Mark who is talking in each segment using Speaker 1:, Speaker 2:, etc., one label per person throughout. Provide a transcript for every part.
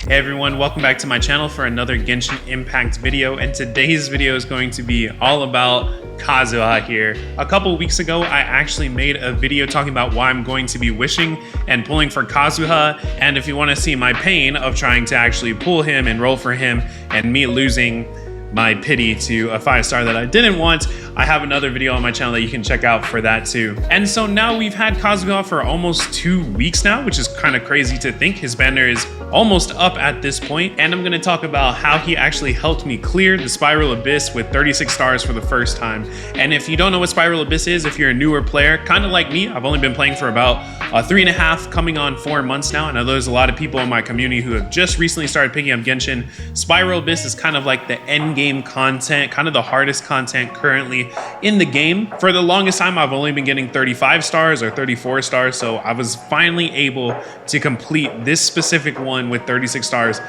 Speaker 1: Hey everyone, welcome back to my channel for another Genshin Impact video, and today's video is going to be all about Kazuha here. A couple weeks ago, I actually made a video talking about why I'm going to be wishing and pulling for Kazuha, and if you want to see my pain of trying to actually pull him and roll for him and me losing my pity to a 5-star that I didn't want, I have another video on my channel that you can check out for that too. And so now we've had Kazuha for almost 2 weeks now, which is kind of crazy to think. His banner is almost up at this point, and I'm going to talk about how he actually helped me clear the Spiral Abyss with 36 stars for the first time. And if you don't know what Spiral Abyss is, if you're a newer player, kind of like me, I've only been playing for about 3.5, coming on 4 months now. I know there's a lot of people in my community who have just recently started picking up Genshin. Spiral Abyss is kind of like the end game content, kind of the hardest content currently in the game. For the longest time, I've only been getting 35 stars or 34 stars, so I was finally able to complete this specific one with 36 stars,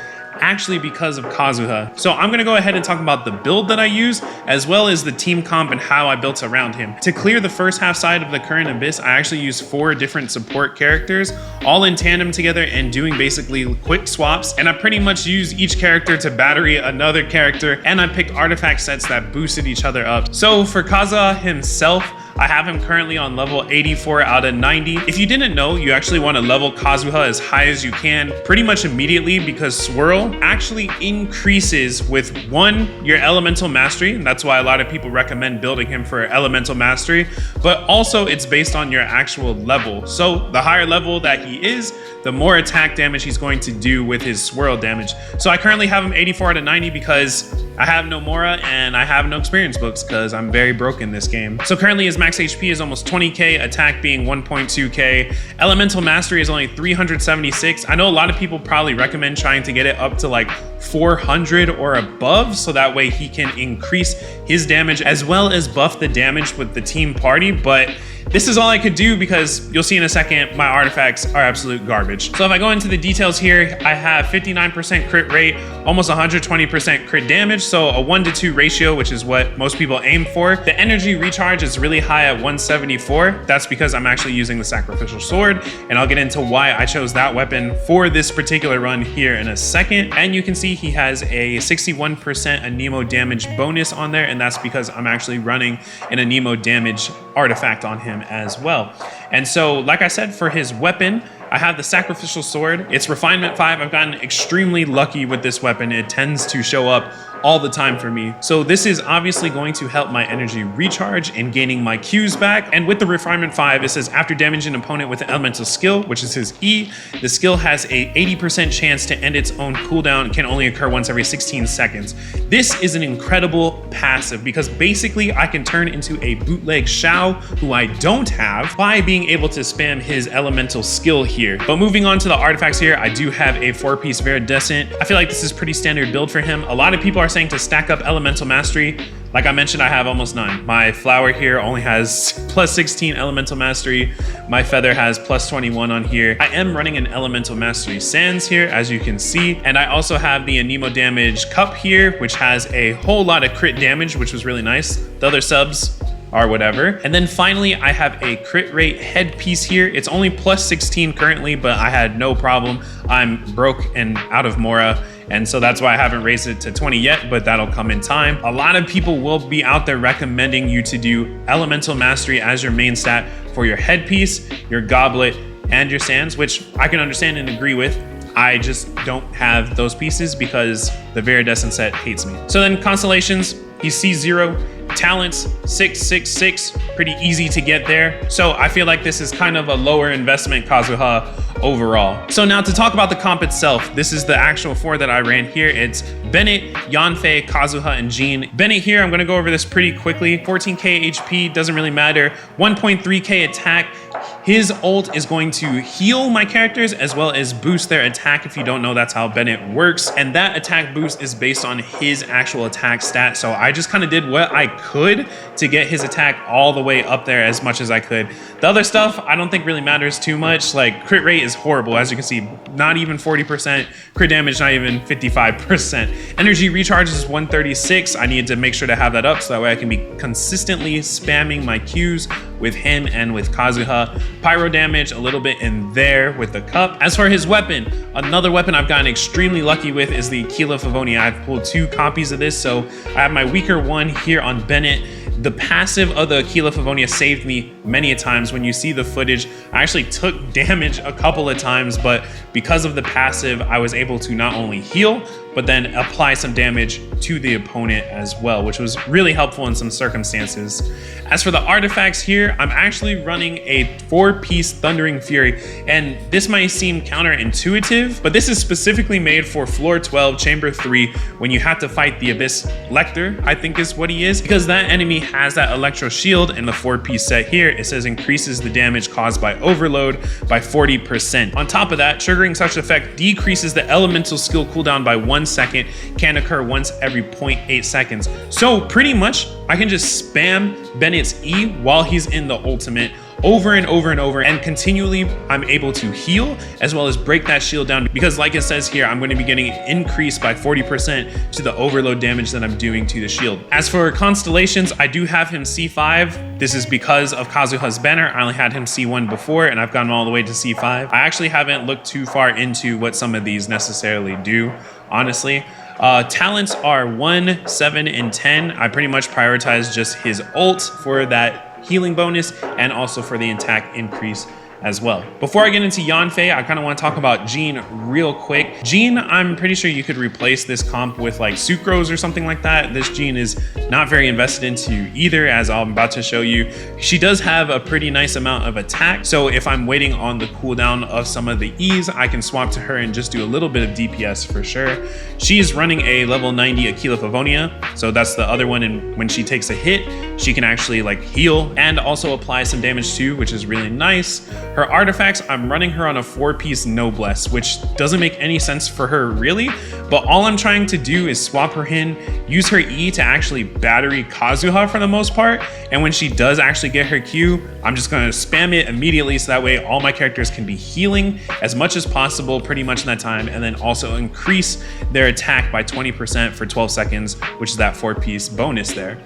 Speaker 1: actually because of Kazuha. So I'm gonna go ahead and talk about the build that I use, as well as the team comp and how I built around him. To clear the first half side of the current Abyss, I actually used 4 different support characters, all in tandem together and doing basically quick swaps. And I pretty much used each character to battery another character, and I picked artifact sets that boosted each other up. So for Kazuha himself, I have him currently on level 84 out of 90. If you didn't know, you actually want to level Kazuha as high as you can pretty much immediately, because Swirl actually increases with 1, your elemental mastery, and that's why a lot of people recommend building him for elemental mastery, but also it's based on your actual level. So the higher level that he is, the more attack damage he's going to do with his Swirl damage. So I currently have him 84 out of 90 because I have no Mora and I have no experience books because I'm very broke in this game. So currently his max HP is almost 20k, attack being 1.2k. Elemental mastery is only 376. I know a lot of people probably recommend trying to get it up to like 400 or above, so that way he can increase his damage as well as buff the damage with the team party, but this is all I could do because you'll see in a second, my artifacts are absolute garbage. So if I go into the details here, I have 59% crit rate, almost 120% crit damage, so a 1-to-2 ratio, which is what most people aim for. The energy recharge is really high at 174. That's because I'm actually using the Sacrificial Sword, and I'll get into why I chose that weapon for this particular run here in a second. And you can see he has a 61% Anemo damage bonus on there, and that's because I'm actually running an Anemo damage artifact on him as well. And so, like I said, for his weapon, I have the Sacrificial Sword. It's Refinement 5. I've gotten extremely lucky with this weapon. It tends to show up all the time for me. So this is obviously going to help my energy recharge and gaining my Qs back. And with the Refinement 5, it says after damaging an opponent with an elemental skill, which is his E, the skill has a 80% chance to end its own cooldown and can only occur once every 16 seconds. This is an incredible passive because basically I can turn into a bootleg Xiao, who I don't have, by being able to spam his elemental skill here. But moving on to the artifacts here, I do have a 4-piece Viridescent. I feel like this is pretty standard build for him. A lot of people are saying to stack up elemental mastery. Like I mentioned, I have almost none. My flower here only has plus 16 elemental mastery. My feather has plus 21 on here. I am running an elemental mastery sands here, as you can see. And I also have the Anemo damage cup here, which has a whole lot of crit damage, which was really nice. The other subs are whatever. And then finally, I have a crit rate headpiece here. It's only plus 16 currently, but I had no problem. I'm broke and out of Mora, and so that's why I haven't raised it to 20 yet, but that'll come in time. A lot of people will be out there recommending you to do elemental mastery as your main stat for your headpiece, your goblet, and your sands, which I can understand and agree with. I just don't have those pieces because the Viridescent set hates me. So then constellations, he's C0, talents 666, pretty easy to get there. So I feel like this is kind of a lower investment Kazuha overall. So now to talk about the comp itself, this is the actual 4 that I ran here. It's Bennett, Yanfei, Kazuha, and Jean. Bennett here, I'm gonna go over this pretty quickly. 14k HP, doesn't really matter. 1.3k attack. His ult is going to heal my characters as well as boost their attack. If you don't know, that's how Bennett works. And that attack boost is based on his actual attack stat. So I just kind of did what I could to get his attack all the way up there as much as I could. The other stuff I don't think really matters too much. Like crit rate is horrible, as you can see, not even 40%. Crit damage, not even 55%. Energy recharge is 136. I need to make sure to have that up so that way I can be consistently spamming my Qs with him and with Kazuha. Pyro damage a little bit in there with the cup. As for his weapon, another weapon I've gotten extremely lucky with is the Aquila Favonia. I've pulled 2 copies of this, so I have my weaker one here on Bennett. The passive of the Aquila Favonia saved me many a times. When you see the footage, I actually took damage a couple of times, but because of the passive, I was able to not only heal, but then apply some damage to the opponent as well, which was really helpful in some circumstances. As for the artifacts here, I'm actually running a 4-piece Thundering Fury, and this might seem counterintuitive, but this is specifically made for floor 12, chamber 3, when you have to fight the Abyss Lector, I think is what he is, because that enemy has that Electro Shield. In the 4-piece set here, it says increases the damage caused by overload by 40%. On top of that, triggering such effect decreases the elemental skill cooldown by 1 second, can occur once every 0.8 seconds. So pretty much I can just spam Bennett's E while he's in the ultimate over and over and over, and continually I'm able to heal as well as break that shield down, because like it says here, I'm going to be getting increased by 40% to the overload damage that I'm doing to the shield. As for constellations, I do have him C5. This is because of Kazuha's banner. I only had him C1 before, and I've gotten all the way to C5. I actually haven't looked too far into what some of these necessarily do, honestly. Talents are 1, 7, and 10. I pretty much prioritize just his ult for that healing bonus and also for the attack increase as well. Before I get into Yanfei, I kind of want to talk about Jean real quick. Jean, I'm pretty sure you could replace this comp with like Sucrose or something like that. This Jean is not very invested into either, as I'm about to show you. She does have a pretty nice amount of attack, so if I'm waiting on the cooldown of some of the E's, I can swap to her and just do a little bit of DPS for sure. She's running a level 90 Aquila Favonia, so that's the other one, and when she takes a hit, she can actually like heal and also apply some damage too, which is really nice. Her artifacts, I'm running her on a 4-piece Noblesse, which doesn't make any sense for her really, but all I'm trying to do is swap her in, use her E to actually battery Kazuha for the most part, and when she does actually get her Q, I'm just going to spam it immediately so that way all my characters can be healing as much as possible pretty much in that time, and then also increase their attack by 20% for 12 seconds, which is that 4-piece bonus there.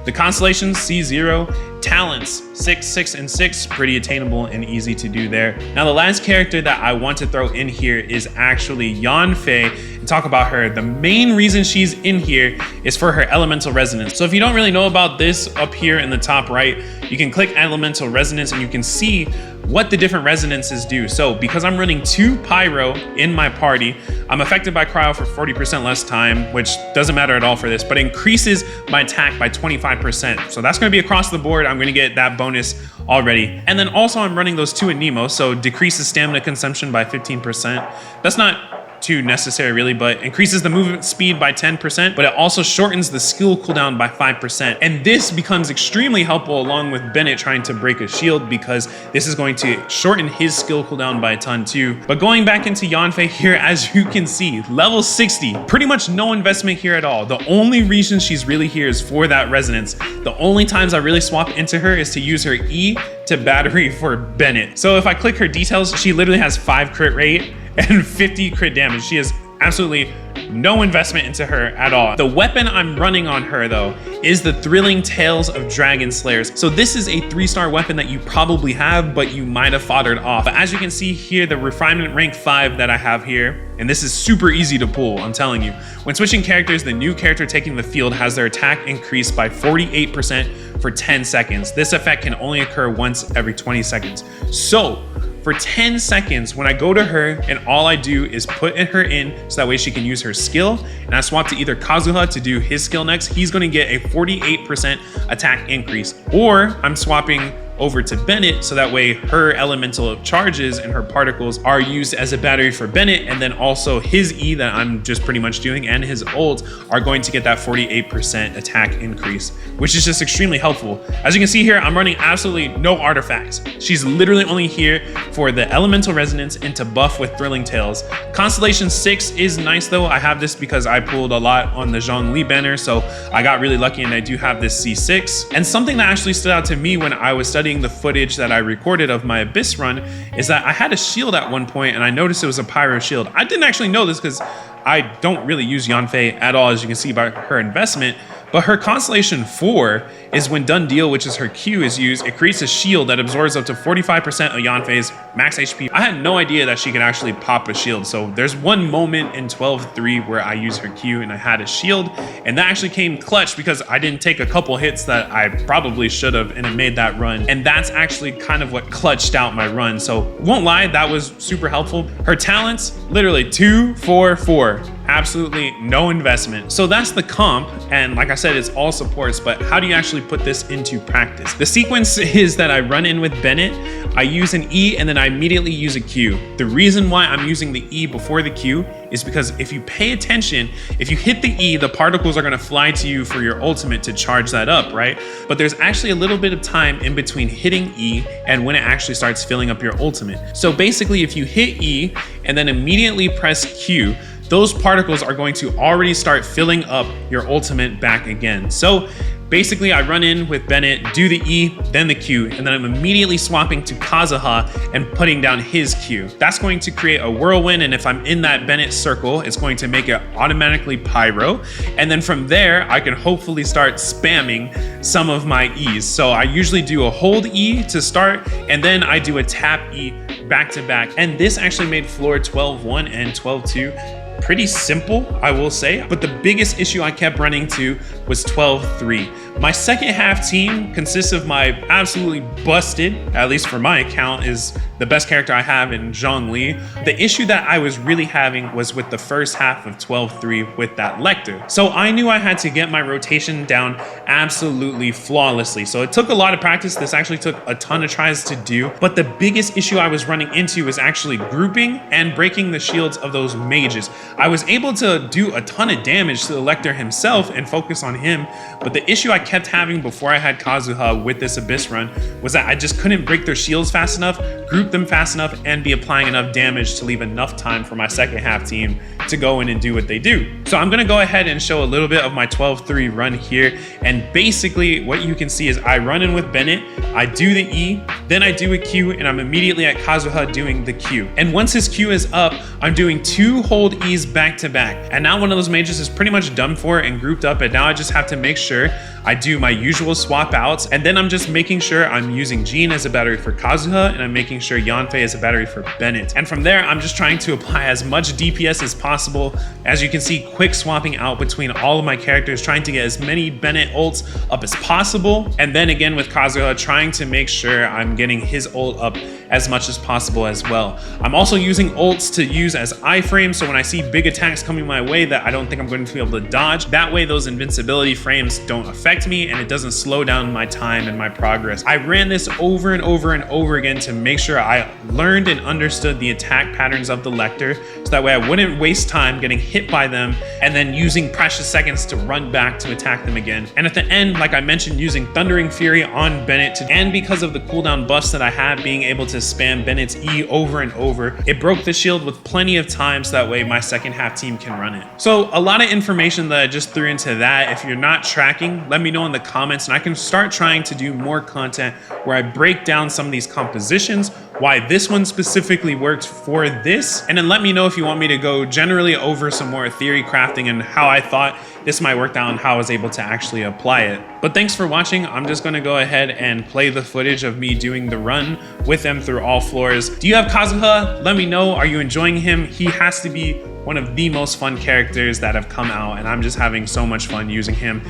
Speaker 1: The constellations, C0, talents, 6, 6, and 6, pretty attainable and easy to do there. Now the last character that I want to throw in here is actually Yanfei, and talk about her. The main reason she's in here is for her elemental resonance. So if you don't really know about this, up here in the top right, you can click elemental resonance and you can see what the different resonances do. So because I'm running 2 pyro in my party, I'm affected by cryo for 40% less time, which doesn't matter at all for this, but increases my attack by 25%. So that's going to be across the board. I'm going to get that bonus already. And then also I'm running those 2 in Nemo, so decreases stamina consumption by 15%. That's not too necessary really, but increases the movement speed by 10%, but it also shortens the skill cooldown by 5%. And this becomes extremely helpful along with Bennett trying to break a shield, because this is going to shorten his skill cooldown by a ton too. But going back into Yanfei here, as you can see, level 60, pretty much no investment here at all. The only reason she's really here is for that resonance. The only times I really swap into her is to use her E to battery for Bennett. So if I click her details, she literally has 5 crit rate and 50 crit damage. She has absolutely no investment into her at all. The weapon I'm running on her though is the Thrilling Tales of Dragon Slayers. So this is a 3-star weapon that you probably have, but you might have foddered off. But as you can see here, the refinement rank 5 that I have here, and this is super easy to pull, I'm telling you. When switching characters, the new character taking the field has their attack increased by 48% for 10 seconds. This effect can only occur once every 20 seconds. So for 10 seconds, when I go to her and all I do is put her in so that way she can use her skill, and I swap to either Kazuha to do his skill next, he's going to get a 48% attack increase, or I'm swapping over to Bennett so that way her elemental charges and her particles are used as a battery for Bennett, and then also his E that I'm just pretty much doing and his ult are going to get that 48% attack increase, which is just extremely helpful. As you can see here, I'm running absolutely no artifacts. She's literally only here for the elemental resonance and to buff with Thrilling Tales. Constellation 6 is nice though. I have this because I pulled a lot on the Zhongli banner, so I got really lucky and I do have this C6. And something that actually stood out to me when I was studying the footage that I recorded of my Abyss run is that I had a shield at one point and I noticed it was a pyro shield. I didn't actually know this because I don't really use Yanfei at all, as you can see by her investment, But her Constellation 4 is when done deal, which is her Q, is used, it creates a shield that absorbs up to 45% of Yanfei's max HP. I had no idea that she could actually pop a shield. So there's one moment in 12-3 where I used her Q and I had a shield, and that actually came clutch because I didn't take a couple hits that I probably should have, and it made that run. And that's actually kind of what clutched out my run. So won't lie, that was super helpful. Her talents, literally 2, 4, 4. Absolutely no investment. So that's the comp, and like I said, it's all supports, but how do you actually put this into practice? The sequence is that I run in with Bennett, I use an E, and then I immediately use a Q. The reason why I'm using the E before the Q is because if you pay attention, if you hit the E, the particles are gonna fly to you for your ultimate to charge that up, right? But there's actually a little bit of time in between hitting E and when it actually starts filling up your ultimate. So basically, if you hit E and then immediately press Q, those particles are going to already start filling up your ultimate back again. So basically, I run in with Bennett, do the E, then the Q, and then I'm immediately swapping to Kazuha and putting down his Q. That's going to create a whirlwind, and if I'm in that Bennett circle, it's going to make it automatically pyro. And then from there, I can hopefully start spamming some of my E's. So I usually do a hold E to start, and then I do a tap E back to back. And this actually made floor 12-1 and 12-2 pretty simple, I will say, but the biggest issue I kept running to was 12-3. My second half team consists of my absolutely busted, at least for my account, is the best character I have in Zhongli. The issue that I was really having was with the first half of 12-3 with that Lecter. So I knew I had to get my rotation down absolutely flawlessly. So it took a lot of practice. This actually took a ton of tries to do, but the biggest issue I was running into was actually grouping and breaking the shields of those mages. I was able to do a ton of damage to the Lecter himself and focus on him, but the issue I kept having before I had Kazuha with this Abyss run was that I just couldn't break their shields fast enough, group them fast enough, and be applying enough damage to leave enough time for my second half team to go in and do what they do. So I'm gonna go ahead and show a little bit of my 12-3 run here, and basically what you can see is I run in with Bennett, I do the E, then I do a Q, and I'm immediately at Kazuha doing the Q. And once his Q is up, I'm doing 2 hold E's back to back. And now one of those mages is pretty much done for and grouped up, and now I just have to make sure I do my usual swap outs, and then I'm just making sure I'm using Jean as a battery for Kazuha, and I'm making sure Yanfei is a battery for Bennett. And from there, I'm just trying to apply as much DPS as possible. As you can see, quick swapping out between all of my characters, trying to get as many Bennett ults up as possible. And then again with Kazuha, trying to make sure I'm getting his ult up as much as possible as well. I'm also using ults to use as iframes, so when I see big attacks coming my way that I don't think I'm going to be able to dodge, that way those invincibility frames don't affect me and it doesn't slow down my time and my progress. I ran this over and over and over again to make sure I learned and understood the attack patterns of the Lecter, so that way I wouldn't waste time getting hit by them and then using precious seconds to run back to attack them again. And at the end, like I mentioned, using Thundering Fury on Bennett, and because of the cooldown buffs that I have, being able to spam Bennett's E over and over, it broke the shield with plenty of time, so that way my second half team can run it. So a lot of information that I just threw into that. If you're not tracking, let me know in the comments, and I can start trying to do more content where I break down some of these compositions, why this one specifically worked for this, and then let me know if you want me to go generally over some more theory crafting and how I thought this might work out and how I was able to actually apply it. But thanks for watching. I'm just gonna go ahead and play the footage of me doing the run with them through all floors. Do you have Kazuha? Let me know. Are you enjoying him? He has to be one of the most fun characters that have come out, and I'm just having so much fun using him.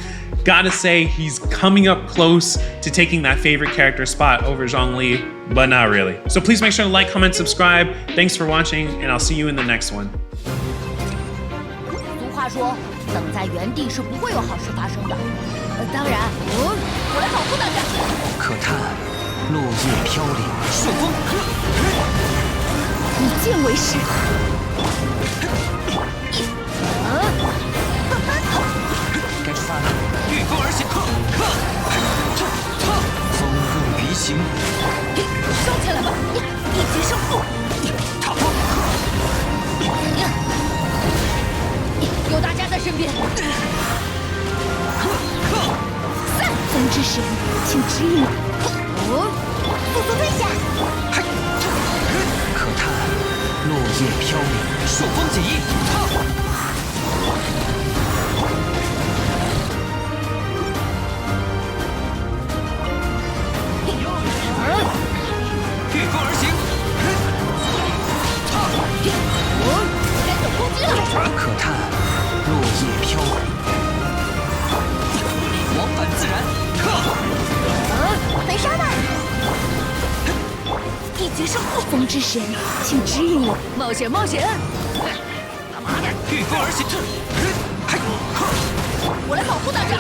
Speaker 1: Gotta say, he's coming up close to taking that favorite character spot over Zhongli, but not really. So please make sure to like, comment, subscribe. Thanks for watching, and I'll see you in the next one.
Speaker 2: 俗话说，等在原地是不会有好事发生的。当然，我来保护大家。
Speaker 3: 可叹落叶飘零，顺风。
Speaker 2: 以剑为师。
Speaker 3: 该出发了，御风而行。风入鱼行。
Speaker 2: 烧起来吧，一决胜负。有大家在身边。散风之神，请指引。速速退下。
Speaker 3: 可叹落叶飘零，顺风解衣。
Speaker 2: 神，请指引我。冒险，冒险！
Speaker 3: 御风而行，
Speaker 2: 我来保护大家，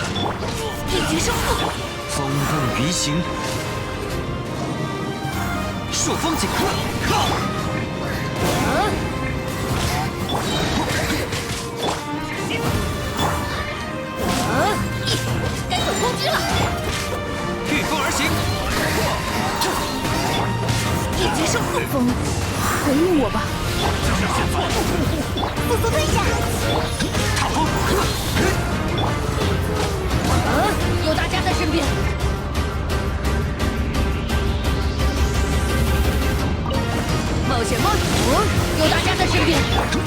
Speaker 2: 一决胜负。
Speaker 3: 风步鱼行，朔风紧克，
Speaker 2: 该走攻击了。
Speaker 3: 御风而行，
Speaker 2: 一决胜负。风，回应我吧。速速退下！
Speaker 3: 踏风，
Speaker 2: 有大家在身边。冒险吗？有大家在身边。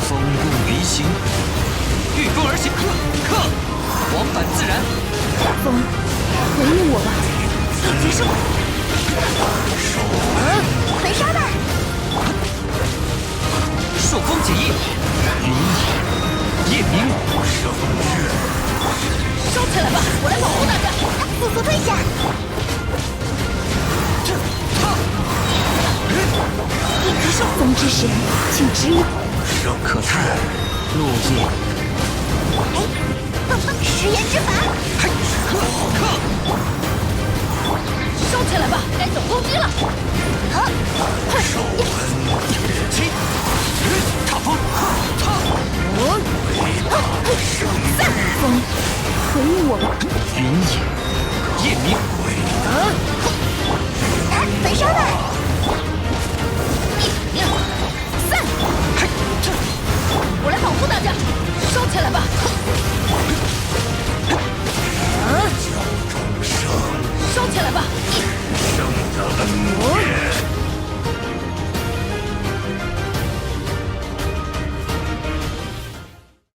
Speaker 3: 风步鱼行，御风而行，克，往返自然。
Speaker 2: 风，回应我吧。一决胜负。回杀吧！
Speaker 3: 朔风解翼，云野，夜明，
Speaker 2: 收起来吧，我来保护大家。速速退下！一决胜风之神，请指引。
Speaker 3: 可叹落叶，
Speaker 2: 食言之法。收起来吧，该走攻击